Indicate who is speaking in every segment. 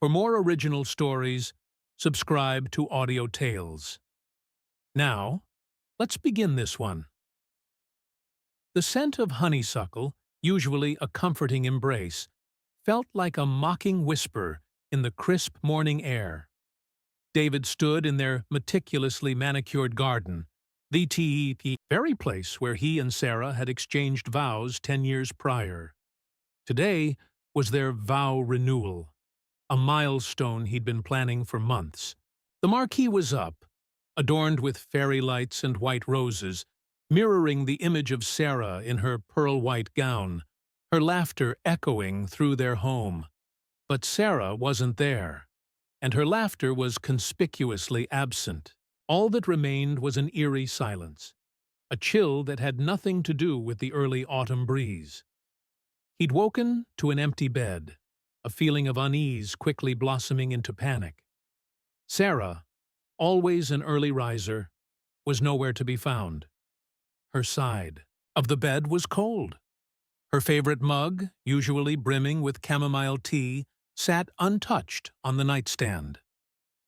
Speaker 1: For more original stories, subscribe to Audio Tales. Now, let's begin this one. The scent of honeysuckle, usually a comforting embrace, felt like a mocking whisper in the crisp morning air. David stood in their meticulously manicured garden, the very place where he and Sarah had exchanged vows 10 years prior. Today was their vow renewal, a milestone he'd been planning for months. The marquee was up, adorned with fairy lights and white roses, mirroring the image of Sarah in her pearl-white gown, her laughter echoing through their home. But Sarah wasn't there, and her laughter was conspicuously absent. All that remained was an eerie silence, a chill that had nothing to do with the early autumn breeze. He'd woken to an empty bed, a feeling of unease quickly blossoming into panic. Sarah, always an early riser, was nowhere to be found. Her side of the bed was cold. Her favorite mug, usually brimming with chamomile tea, sat untouched on the nightstand.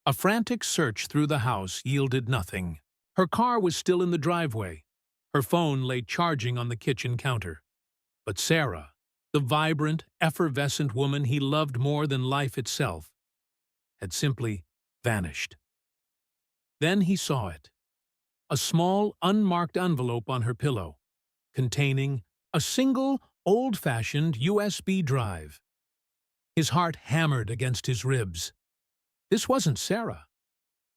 Speaker 1: A frantic search through the house yielded nothing. Her car was still in the driveway. Her phone lay charging on the kitchen counter. But Sarah, the vibrant, effervescent woman he loved more than life itself, had simply vanished. Then he saw it. A small, unmarked envelope on her pillow, containing a single, old-fashioned USB drive. His heart hammered against his ribs. This wasn't Sarah.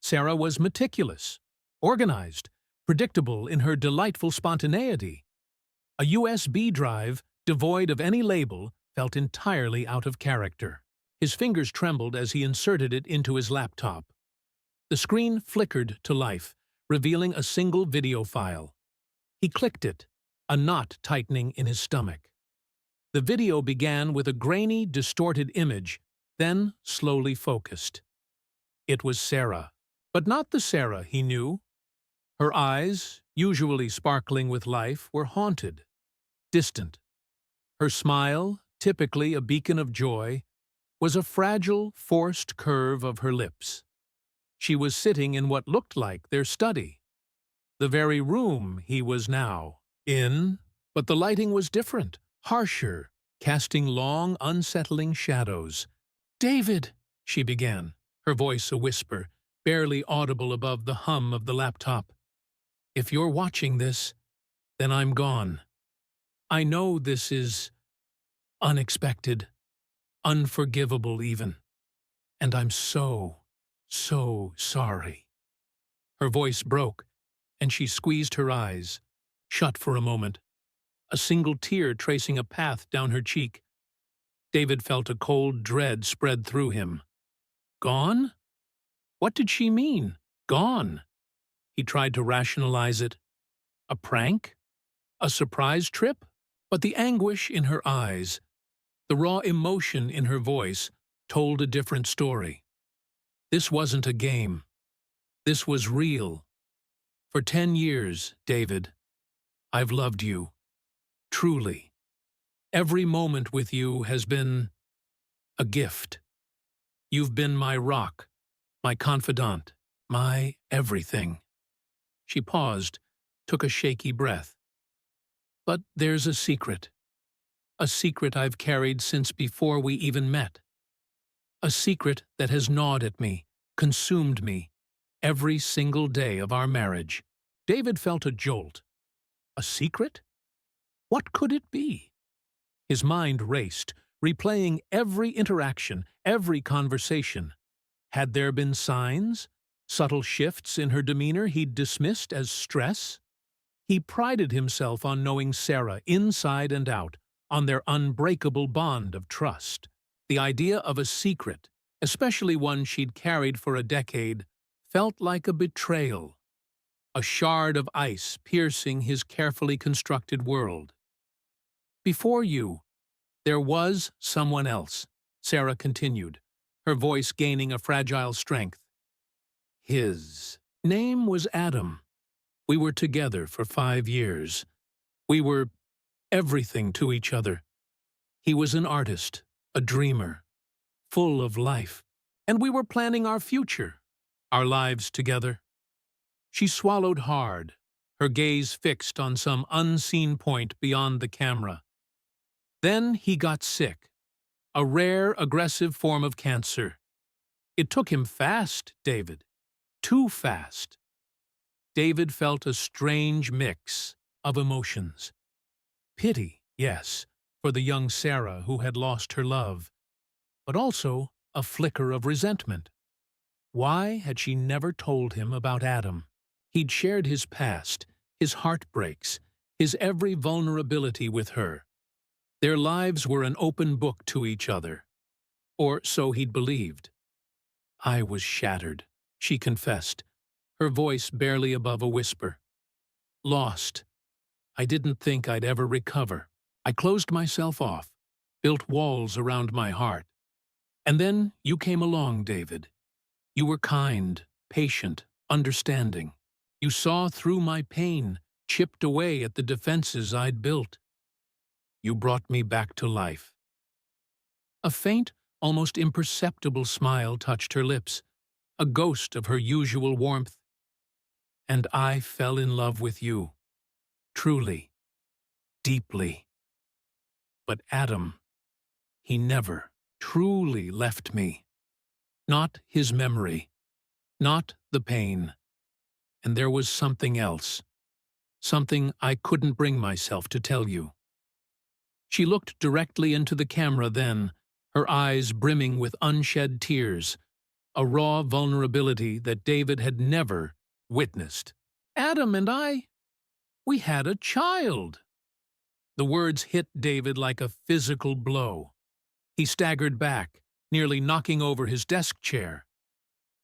Speaker 1: Sarah was meticulous, organized, predictable in her delightful spontaneity. A USB drive, devoid of any label, felt entirely out of character. His fingers trembled as he inserted it into his laptop. The screen flickered to life, revealing a single video file. He clicked it, a knot tightening in his stomach. The video began with a grainy, distorted image, then slowly focused. It was Sarah, but not the Sarah he knew. Her eyes, usually sparkling with life, were haunted, distant. Her smile, typically a beacon of joy, was a fragile, forced curve of her lips. She was sitting in what looked like their study, the very room he was now in, but the lighting was different, harsher, casting long, unsettling shadows. "David," she began, her voice a whisper, barely audible above the hum of the laptop. "If you're watching this, then I'm gone. I know this is unexpected, unforgivable even, and I'm so sorry." Her voice broke, and she squeezed her eyes, shut for a moment, a single tear tracing a path down her cheek. David felt a cold dread spread through him. Gone? What did she mean? Gone? He tried to rationalize it. A prank? A surprise trip? But the anguish in her eyes, the raw emotion in her voice, told a different story. This wasn't a game. This was real. For 10 years, David, I've loved you. Truly. Every moment with you has been a gift. You've been my rock, my confidant, my everything. She paused, took a shaky breath. But there's a secret I've carried since before we even met. A secret that has gnawed at me, consumed me, every single day of our marriage. David felt a jolt. A secret? What could it be? His mind raced, replaying every interaction, every conversation. Had there been signs, subtle shifts in her demeanor he'd dismissed as stress? He prided himself on knowing Sarah inside and out, on their unbreakable bond of trust. The idea of a secret, especially one she'd carried for a decade, felt like a betrayal, a shard of ice piercing his carefully constructed world. "Before you, there was someone else," Sarah continued, her voice gaining a fragile strength. "His name was Adam. We were together for 5 years. We were everything to each other. He was an artist, a dreamer, full of life, and we were planning our future, our lives together. She swallowed hard, her gaze fixed on some unseen point beyond the camera. Then he got sick, a rare, aggressive form of cancer. It took him fast, David. Too fast. David felt a strange mix of emotions. Pity, yes, for the young Sarah who had lost her love, but also a flicker of resentment. Why had she never told him about Adam? He'd shared his past, his heartbreaks, his every vulnerability with her. Their lives were an open book to each other. Or so he'd believed. I was shattered, she confessed, her voice barely above a whisper. Lost. I didn't think I'd ever recover. I closed myself off, built walls around my heart. And then you came along, David. You were kind, patient, understanding. You saw through my pain, chipped away at the defenses I'd built. You brought me back to life. A faint, almost imperceptible smile touched her lips, a ghost of her usual warmth. And I fell in love with you. Truly. Deeply. But Adam, he never truly left me. Not his memory. Not the pain. And there was something else. Something I couldn't bring myself to tell you. She looked directly into the camera then, her eyes brimming with unshed tears, a raw vulnerability that David had never witnessed. Adam and I, we had a child. The words hit David like a physical blow. He staggered back, nearly knocking over his desk chair.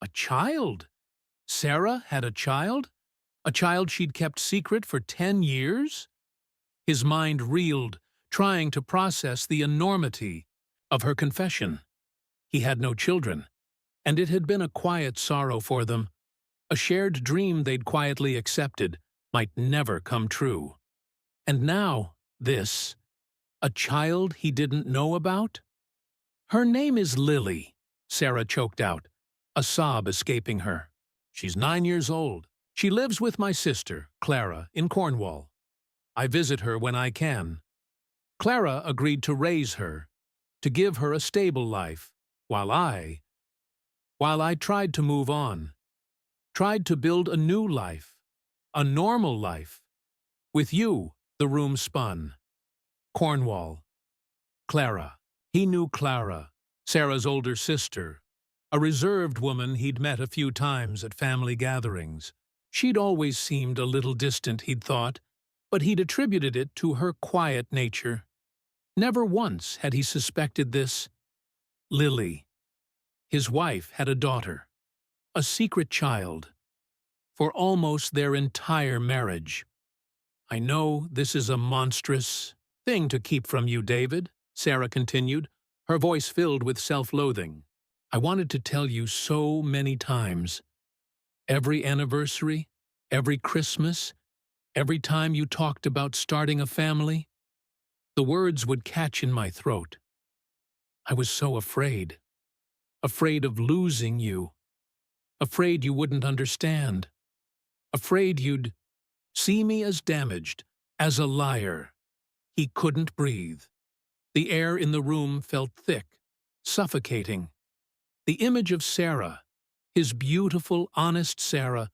Speaker 1: A child? Sarah had a child? A child she'd kept secret for 10 years? His mind reeled, trying to process the enormity of her confession. He had no children, and it had been a quiet sorrow for them. A shared dream they'd quietly accepted might never come true. And now, this, a child he didn't know about? Her name is Lily, Sarah choked out, a sob escaping her. She's 9 years old. She lives with my sister, Clara, in Cornwall. I visit her when I can. Clara agreed to raise her, to give her a stable life, while I tried to move on, tried to build a new life, a normal life. With you, the room spun. Cornwall. Clara. He knew Clara, Sarah's older sister, a reserved woman he'd met a few times at family gatherings. She'd always seemed a little distant, he'd thought, but he'd attributed it to her quiet nature. Never once had he suspected this. Lily. His wife had a daughter, a secret child, for almost their entire marriage. I know this is a monstrous thing to keep from you, David, Sarah continued, her voice filled with self-loathing. I wanted to tell you so many times. Every anniversary, every Christmas, every time you talked about starting a family, the words would catch in my throat. I was so afraid. Afraid of losing you. Afraid you wouldn't understand. Afraid you'd see me as damaged, as a liar. He couldn't breathe. The air in the room felt thick, suffocating. The image of Sarah, his beautiful, honest Sarah,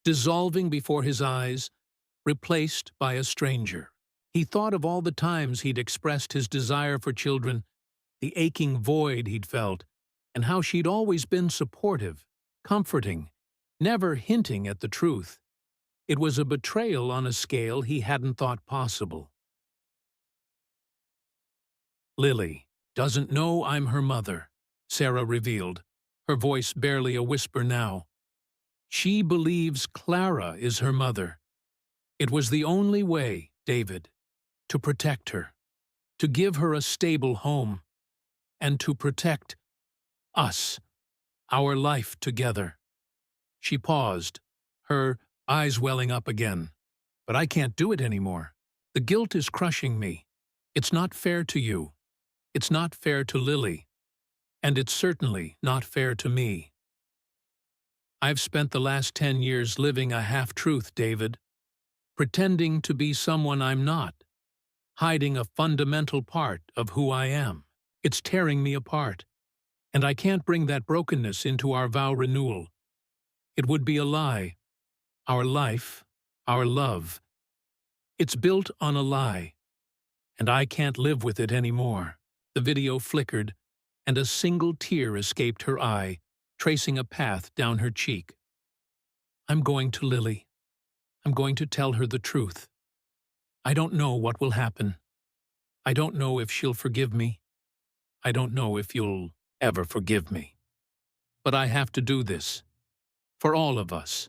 Speaker 1: dissolving before his eyes, replaced by a stranger. He thought of all the times he'd expressed his desire for children, the aching void he'd felt, and how she'd always been supportive, comforting, never hinting at the truth. It was a betrayal on a scale he hadn't thought possible. Lily doesn't know I'm her mother, Sarah revealed, her voice barely a whisper now. She believes Clara is her mother. It was the only way, David, to protect her, to give her a stable home, and to protect us, our life together. She paused, her eyes welling up again. But I can't do it anymore. The guilt is crushing me. It's not fair to you. It's not fair to Lily. and it's certainly not fair to me. I've spent the last 10 years living a half-truth, David, pretending to be someone I'm not, hiding a fundamental part of who I am. It's tearing me apart, and I can't bring that brokenness into our vow renewal. It would be a lie. Our life, our love, it's built on a lie, and I can't live with it anymore. The video flickered, and a single tear escaped her eye, tracing a path down her cheek. I'm going to Lily. I'm going to tell her the truth. I don't know what will happen. I don't know if she'll forgive me. I don't know if you'll ever forgive me. But I have to do this. For all of us.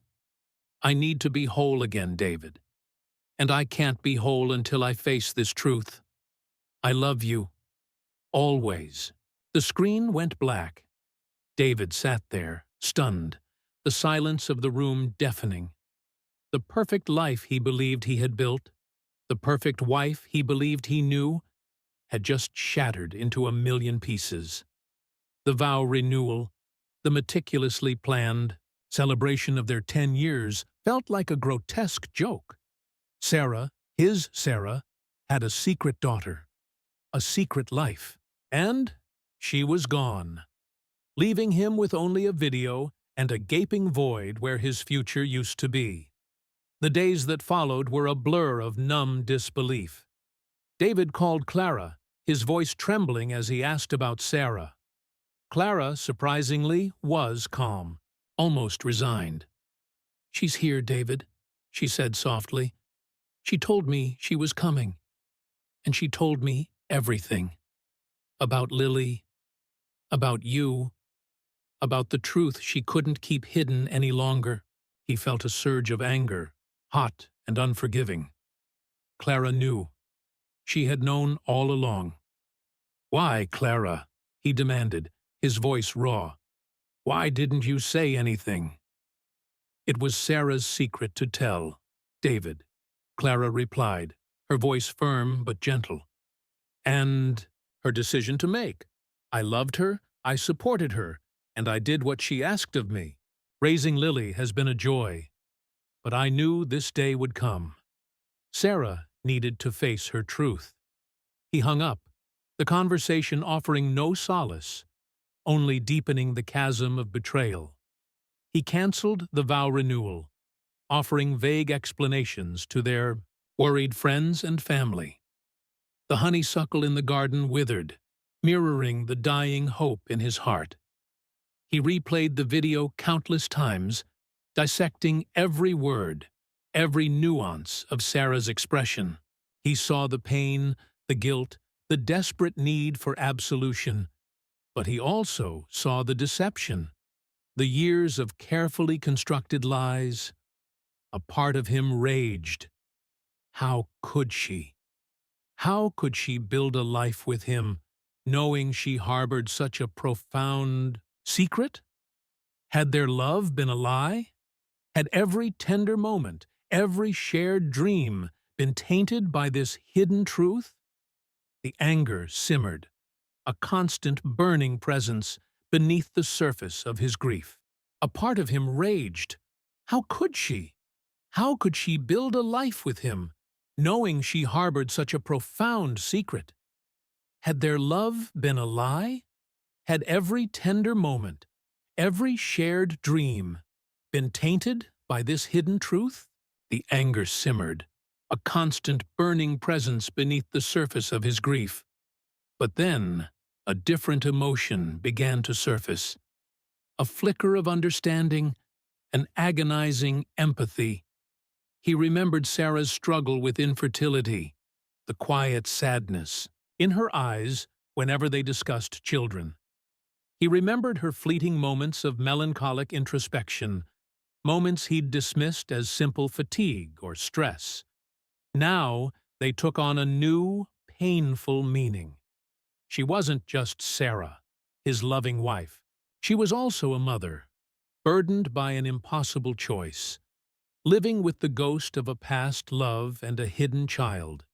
Speaker 1: I need to be whole again, David. And I can't be whole until I face this truth. I love you. Always. The screen went black. David sat there, stunned, the silence of the room deafening. The perfect life he believed he had built, the perfect wife he believed he knew, had just shattered into a million pieces. The vow renewal, the meticulously planned celebration of their 10 years, felt like a grotesque joke. Sarah, his Sarah, had a secret daughter, a secret life, and she was gone, leaving him with only a video and a gaping void where his future used to be. The days that followed were a blur of numb disbelief. David called Clara, his voice trembling as he asked about Sarah. Clara, surprisingly, was calm, almost resigned. "She's here, David," she said softly. "She told me she was coming, and she told me everything. About Lily, about you, about the truth she couldn't keep hidden any longer." He felt a surge of anger, hot and unforgiving. Clara knew. She had known all along. "Why, Clara?" he demanded, his voice raw. "Why didn't you say anything?" "It was Sarah's secret to tell, David," Clara replied, her voice firm but gentle. "And her decision to make. I loved her, I supported her, and I did what she asked of me. Raising Lily has been a joy. But I knew this day would come. Sarah needed to face her truth." He hung up, the conversation offering no solace, only deepening the chasm of betrayal. He canceled the vow renewal, offering vague explanations to their worried friends and family. The honeysuckle in the garden withered, mirroring the dying hope in his heart. He replayed the video countless times, dissecting every word, every nuance of Sarah's expression. He saw the pain, the guilt, the desperate need for absolution, but he also saw the deception, the years of carefully constructed lies. A part of him raged. How could she? How could she build a life with him, knowing she harbored such a profound secret? Had their love been a lie? Had every tender moment, every shared dream been tainted by this hidden truth? The anger simmered, a constant burning presence beneath the surface of his grief. A part of him raged. How could she? How could she build a life with him, knowing she harbored such a profound secret? Had their love been a lie? Had every tender moment, every shared dream, been tainted by this hidden truth? The anger simmered, a constant burning presence beneath the surface of his grief. But then, a different emotion began to surface. A flicker of understanding, an agonizing empathy. He remembered Sarah's struggle with infertility, the quiet sadness in her eyes whenever they discussed children. He remembered her fleeting moments of melancholic introspection, moments he'd dismissed as simple fatigue or stress. Now they took on a new, painful meaning. She wasn't just Sarah, his loving wife. She was also a mother, burdened by an impossible choice, living with the ghost of a past love and a hidden child.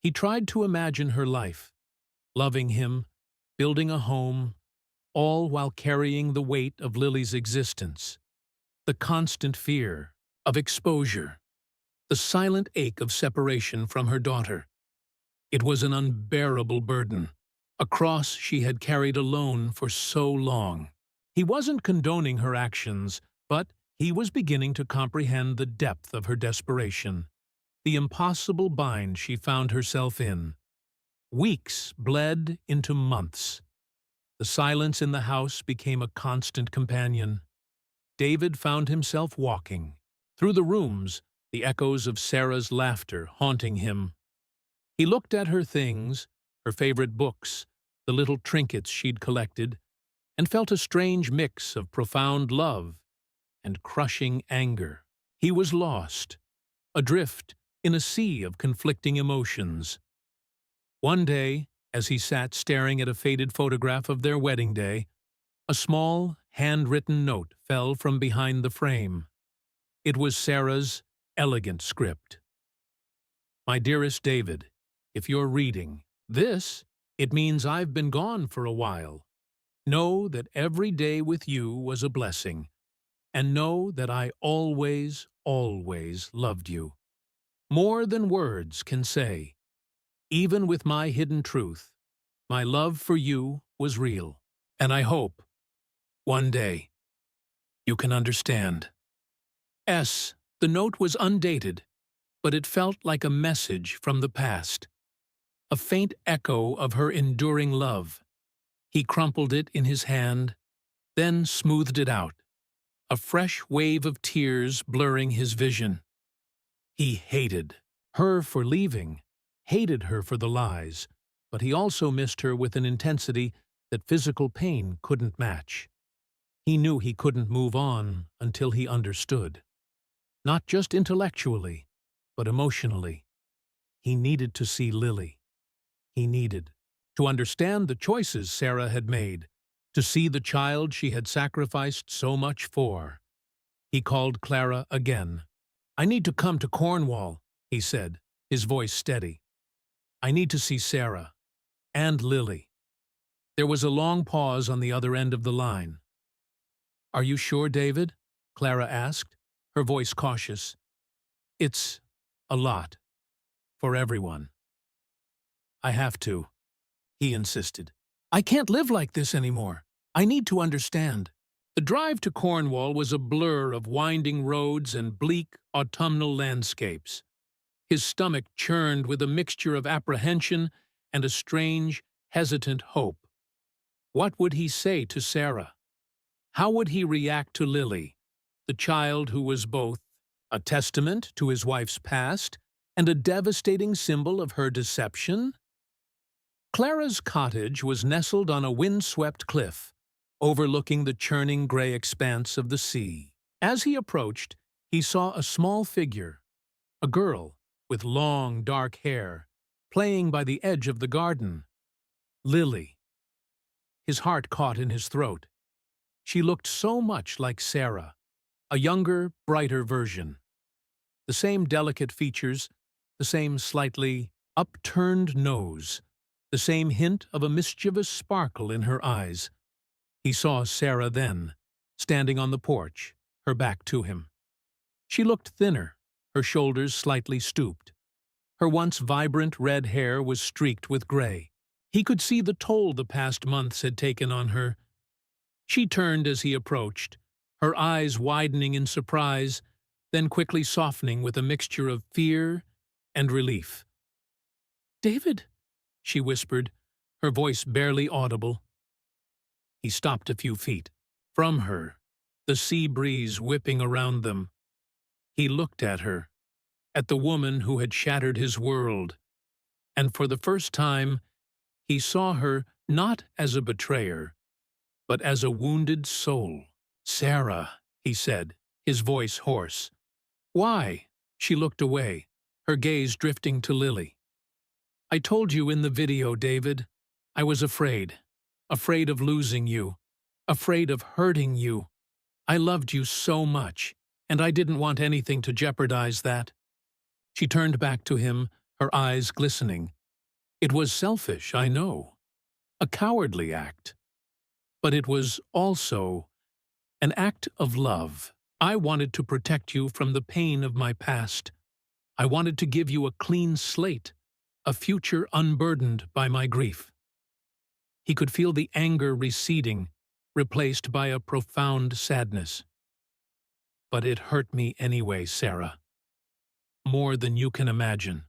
Speaker 1: He tried to imagine her life, loving him, building a home, all while carrying the weight of Lily's existence, the constant fear of exposure, the silent ache of separation from her daughter. It was an unbearable burden, a cross she had carried alone for so long. He wasn't condoning her actions, but he was beginning to comprehend the depth of her desperation, the impossible bind she found herself in. Weeks bled into months. The silence in the house became a constant companion. David found himself walking through the rooms, the echoes of Sarah's laughter haunting him. He looked at her things, her favorite books, the little trinkets she'd collected, and felt a strange mix of profound love and crushing anger. He was lost, adrift in a sea of conflicting emotions. One day, as he sat staring at a faded photograph of their wedding day, a small, handwritten note fell from behind the frame. It was Sarah's elegant script. "My dearest David, if you're reading this, it means I've been gone for a while. Know that every day with you was a blessing, and know that I always, always loved you. More than words can say. Even with my hidden truth, my love for you was real, and I hope, one day, you can understand." The note was undated, but it felt like a message from the past, a faint echo of her enduring love. He crumpled it in his hand, then smoothed it out, a fresh wave of tears blurring his vision. He hated her for leaving, hated her for the lies, but he also missed her with an intensity that physical pain couldn't match. He knew he couldn't move on until he understood. Not just intellectually, but emotionally. He needed to see Lily. He needed to understand the choices Sarah had made, to see the child she had sacrificed so much for. He called Clara again. "I need to come to Cornwall," he said, his voice steady. "I need to see Sarah. And Lily." There was a long pause on the other end of the line. "Are you sure, David?" Clara asked, her voice cautious. "It's a lot. For everyone." "I have to," he insisted. "I can't live like this anymore. I need to understand." The drive to Cornwall was a blur of winding roads and bleak, autumnal landscapes. His stomach churned with a mixture of apprehension and a strange, hesitant hope. What would he say to Sarah? How would he react to Lily, the child who was both a testament to his wife's past and a devastating symbol of her deception? Clara's cottage was nestled on a wind-swept cliff, overlooking the churning gray expanse of the sea. As he approached, he saw a small figure, a girl with long, dark hair, playing by the edge of the garden. Lily. His heart caught in his throat. She looked so much like Sarah, a younger, brighter version. The same delicate features, the same slightly upturned nose, the same hint of a mischievous sparkle in her eyes. He saw Sarah then, standing on the porch, her back to him. She looked thinner, her shoulders slightly stooped. Her once vibrant red hair was streaked with gray. He could see the toll the past months had taken on her. She turned as he approached, her eyes widening in surprise, then quickly softening with a mixture of fear and relief. "David," she whispered, her voice barely audible. He stopped a few feet from her, the sea breeze whipping around them. He looked at her, at the woman who had shattered his world, and for the first time he saw her not as a betrayer, but as a wounded soul. "Sarah," he said, his voice hoarse. "Why?" She looked away, her gaze drifting to Lily. "I told you in the video, David. I was afraid of losing you, afraid of hurting you. I loved you so much, and I didn't want anything to jeopardize that." She turned back to him, her eyes glistening. "It was selfish, I know. A cowardly act. but it was also an act of love. I wanted to protect you from the pain of my past. I wanted to give you a clean slate, a future unburdened by my grief. He could feel the anger receding, replaced by a profound sadness. But it hurt me anyway, Sarah. More than you can imagine.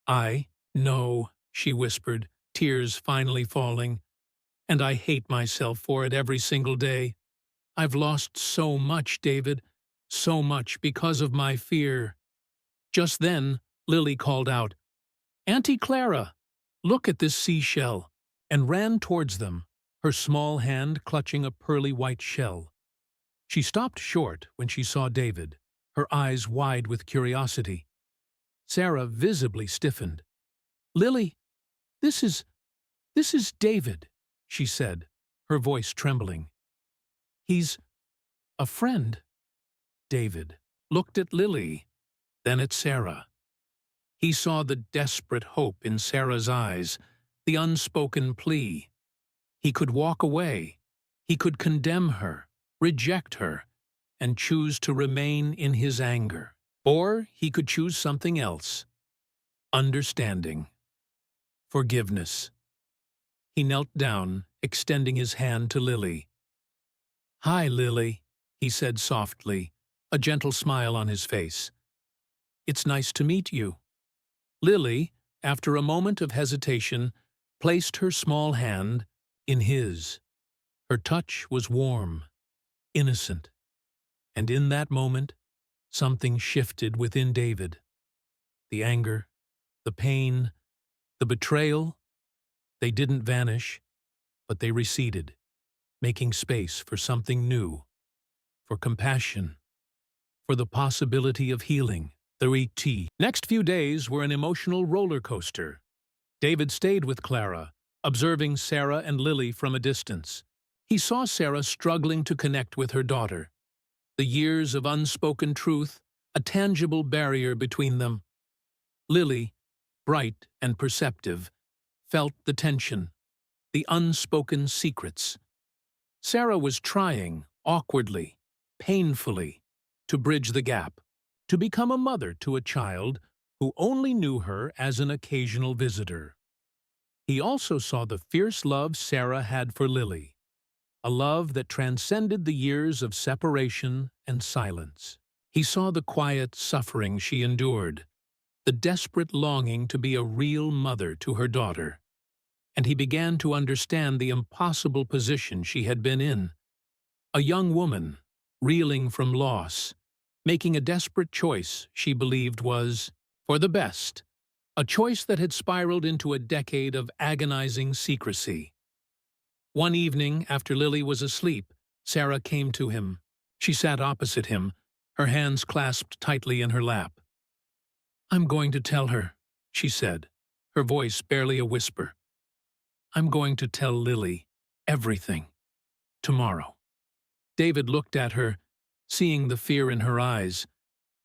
Speaker 1: I know, she whispered, tears finally falling, and I hate myself for it every single day. I've lost so much, David, so much because of my fear. Just then, Lily called out, "Auntie Clara, look at this seashell," and ran towards them, her small hand clutching a pearly white shell. She stopped short when she saw David, her eyes wide with curiosity. Sarah visibly stiffened. "Lily, this is David," she said, her voice trembling. "He's a friend." David looked at Lily, then at Sarah. He saw the desperate hope in Sarah's eyes, the unspoken plea. He could walk away. He could condemn her, reject her, and choose to remain in his anger. Or he could choose something else. Understanding. Forgiveness. He knelt down, extending his hand to Lily. "Hi, Lily," he said softly, a gentle smile on his face. "It's nice to meet you." Lily, after a moment of hesitation, placed her small hand in his. Her touch was warm, innocent, and in that moment, something shifted within David. The anger, the pain, the betrayal, they didn't vanish, but they receded, making space for something new, for compassion, for the possibility of healing. The next few days were an emotional roller coaster. David stayed with Clara, observing Sarah and Lily from a distance. He saw Sarah struggling to connect with her daughter. The years of unspoken truth, a tangible barrier between them. Lily, bright and perceptive, felt the tension, the unspoken secrets. Sarah was trying, awkwardly, painfully, to bridge the gap, to become a mother to a child who only knew her as an occasional visitor. He also saw the fierce love Sarah had for Lily, a love that transcended the years of separation and silence. He saw the quiet suffering she endured, the desperate longing to be a real mother to her daughter, and he began to understand the impossible position she had been in. A young woman, reeling from loss, making a desperate choice she believed was for the best, a choice that had spiraled into a decade of agonizing secrecy. One evening, after Lily was asleep, Sarah came to him. She sat opposite him, her hands clasped tightly in her lap. "I'm going to tell her," she said, her voice barely a whisper. "I'm going to tell Lily everything. Tomorrow." David looked at her, seeing the fear in her eyes,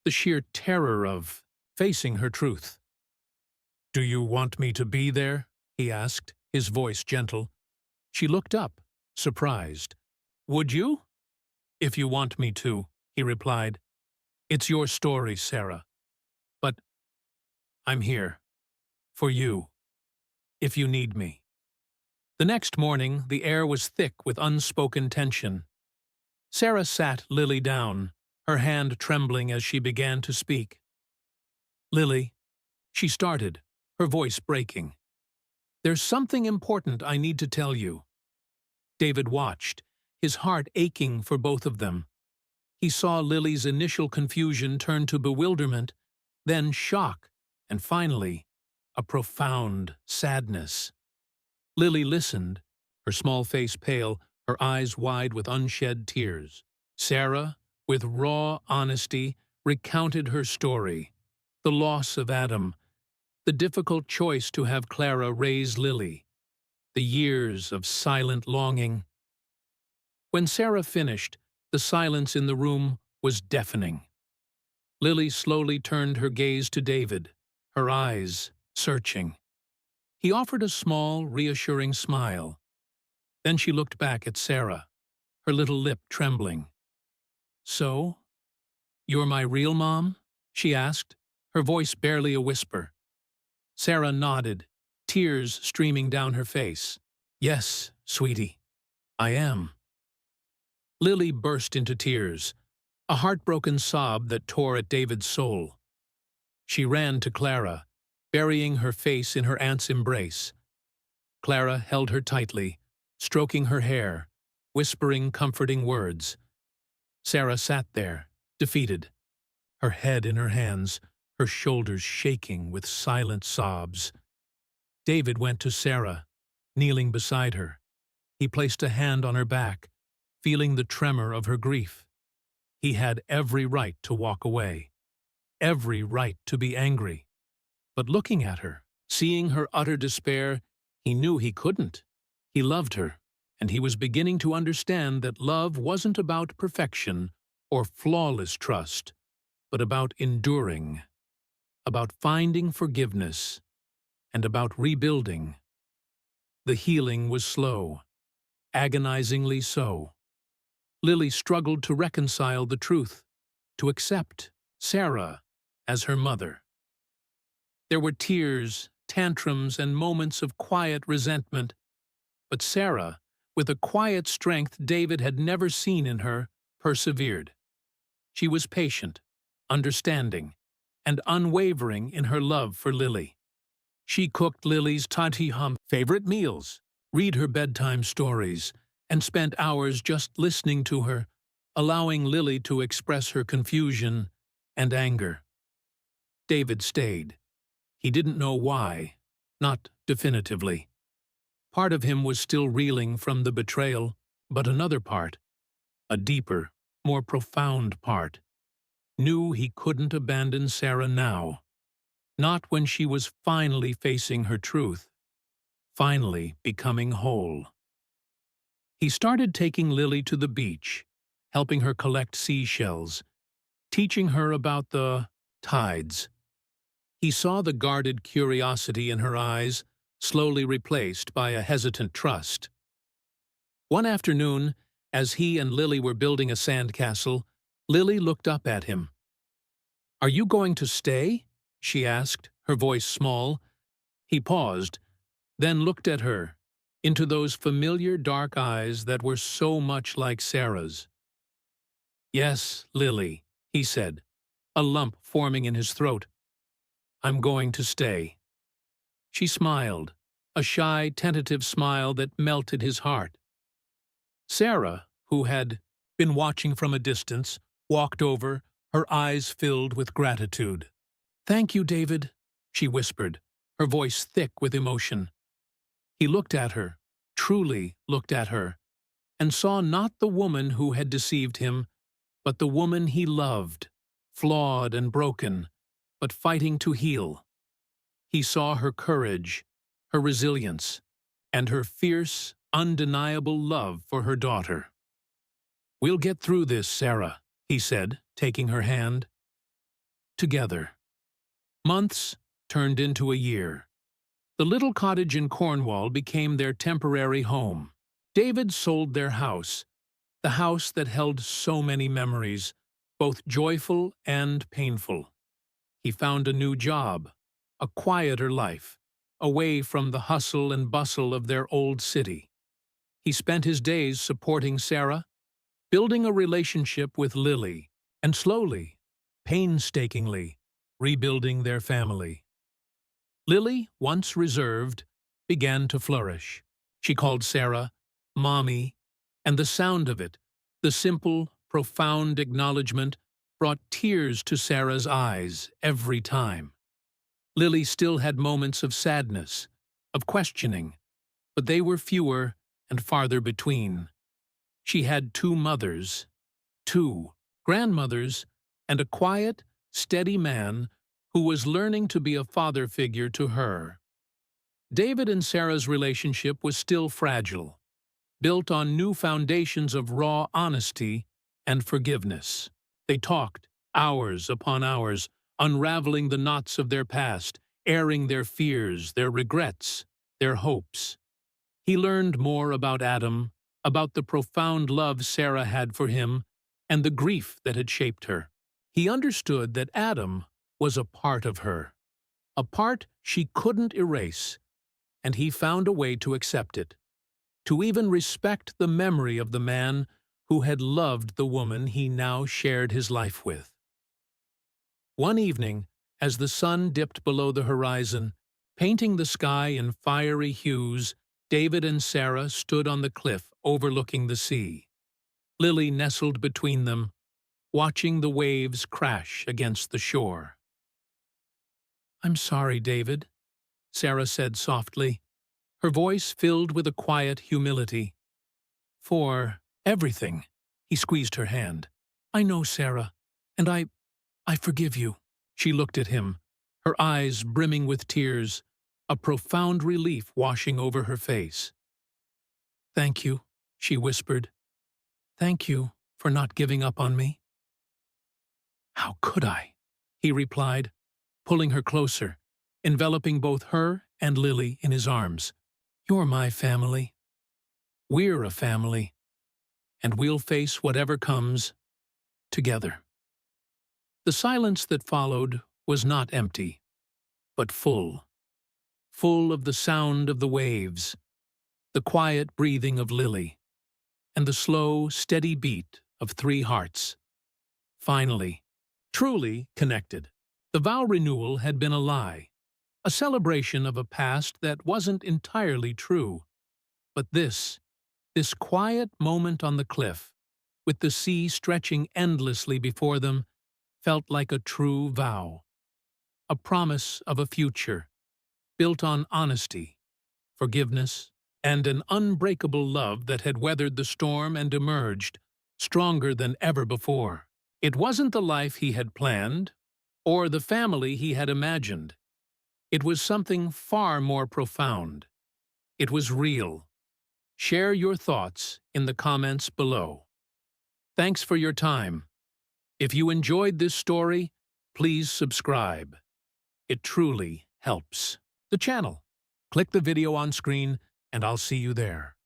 Speaker 1: the sheer terror of facing her truth. "Do you want me to be there?" he asked, his voice gentle. She looked up, surprised. "Would you?" "If you want me to," he replied. "It's your story, Sarah. But I'm here. For you. If you need me." The next morning, the air was thick with unspoken tension. Sarah sat Lily down, her hand trembling as she began to speak. "Lily," she started, her voice breaking. "There's something important I need to tell you." David watched, his heart aching for both of them. He saw Lily's initial confusion turn to bewilderment, then shock, and finally, a profound sadness. Lily listened, her small face pale, her eyes wide with unshed tears. Sarah, with raw honesty, recounted her story, the loss of Adam, the difficult choice to have Clara raise Lily, the years of silent longing. When Sarah finished, the silence in the room was deafening. Lily slowly turned her gaze to David, her eyes searching. He offered a small, reassuring smile. Then she looked back at Sarah, her little lip trembling. "So, you're my real mom?" she asked, her voice barely a whisper. Sarah nodded, tears streaming down her face. "Yes, sweetie, I am." Lily burst into tears, a heartbroken sob that tore at David's soul. She ran to Clara, burying her face in her aunt's embrace. Clara held her tightly, stroking her hair, whispering comforting words. Sarah sat there, defeated, her head in her hands, her shoulders shaking with silent sobs. David went to Sarah, kneeling beside her. He placed a hand on her back, feeling the tremor of her grief. He had every right to walk away, every right to be angry. But looking at her, seeing her utter despair, he knew he couldn't. He loved her, and he was beginning to understand that love wasn't about perfection or flawless trust, but about enduring, about finding forgiveness, and about rebuilding. The healing was slow, agonizingly so. Lily struggled to reconcile the truth, to accept Sarah as her mother. There were tears, tantrums, and moments of quiet resentment, but Sarah, with a quiet strength David had never seen in her, persevered. She was patient, understanding, and unwavering in her love for Lily. She cooked Lily's favorite meals, read her bedtime stories, and spent hours just listening to her, allowing Lily to express her confusion and anger. David stayed. He didn't know why, not definitively. Part of him was still reeling from the betrayal, but another part, a deeper, more profound part, knew he couldn't abandon Sarah now, not when she was finally facing her truth, finally becoming whole. He started taking Lily to the beach, helping her collect seashells, teaching her about the tides. He saw the guarded curiosity in her eyes, slowly replaced by a hesitant trust. One afternoon, as he and Lily were building a sandcastle, Lily looked up at him. "Are you going to stay?" she asked, her voice small. He paused, then looked at her, into those familiar dark eyes that were so much like Sarah's. "Yes, Lily," he said, a lump forming in his throat. "I'm going to stay." She smiled, a shy, tentative smile that melted his heart. Sarah, who had been watching from a distance, walked over, her eyes filled with gratitude. "Thank you, David," she whispered, her voice thick with emotion. He looked at her, truly looked at her, and saw not the woman who had deceived him, but the woman he loved, flawed and broken, but fighting to heal. He saw her courage, her resilience, and her fierce, undeniable love for her daughter. "We'll get through this, Sarah," he said, taking her hand. Together. Months turned into a year. The little cottage in Cornwall became their temporary home. David sold their house, the house that held so many memories, both joyful and painful. He found a new job, a quieter life, away from the hustle and bustle of their old city. He spent his days supporting Sarah, building a relationship with Lily, and slowly, painstakingly, rebuilding their family. Lily, once reserved, began to flourish. She called Sarah Mommy, and the sound of it, the simple, profound acknowledgement, brought tears to Sarah's eyes every time. Lily still had moments of sadness, of questioning, but they were fewer and farther between. She had two mothers, two grandmothers, and a quiet, steady man who was learning to be a father figure to her. David and Sarah's relationship was still fragile, built on new foundations of raw honesty and forgiveness. They talked, hours upon hours, unraveling the knots of their past, airing their fears, their regrets, their hopes. He learned more about Adam, about the profound love Sarah had for him, and the grief that had shaped her. He understood that Adam was a part of her, a part she couldn't erase, and he found a way to accept it, to even respect the memory of the man who had loved the woman he now shared his life with. One evening, as the sun dipped below the horizon, painting the sky in fiery hues, David and Sarah stood on the cliff overlooking the sea. Lily nestled between them, watching the waves crash against the shore. "I'm sorry, David," Sarah said softly, her voice filled with a quiet humility. "For everything." He squeezed her hand. "I know, Sarah, and I forgive you." She looked at him, her eyes brimming with tears, a profound relief washing over her face. "Thank you," she whispered. "Thank you for not giving up on me." "How could I?" he replied, pulling her closer, enveloping both her and Lily in his arms. "You're my family. We're a family, and we'll face whatever comes together." The silence that followed was not empty, but full of the sound of the waves, the quiet breathing of Lily, and the slow, steady beat of three hearts. Finally, truly connected. The vow renewal had been a lie, a celebration of a past that wasn't entirely true. But this quiet moment on the cliff, with the sea stretching endlessly before them, felt like a true vow, a promise of a future, built on honesty, forgiveness, and an unbreakable love that had weathered the storm and emerged, stronger than ever before. It wasn't the life he had planned, or the family he had imagined. It was something far more profound. It was real. Share your thoughts in the comments below. Thanks for your time. If you enjoyed this story, please subscribe. It truly helps the channel. Click the video on screen, and I'll see you there.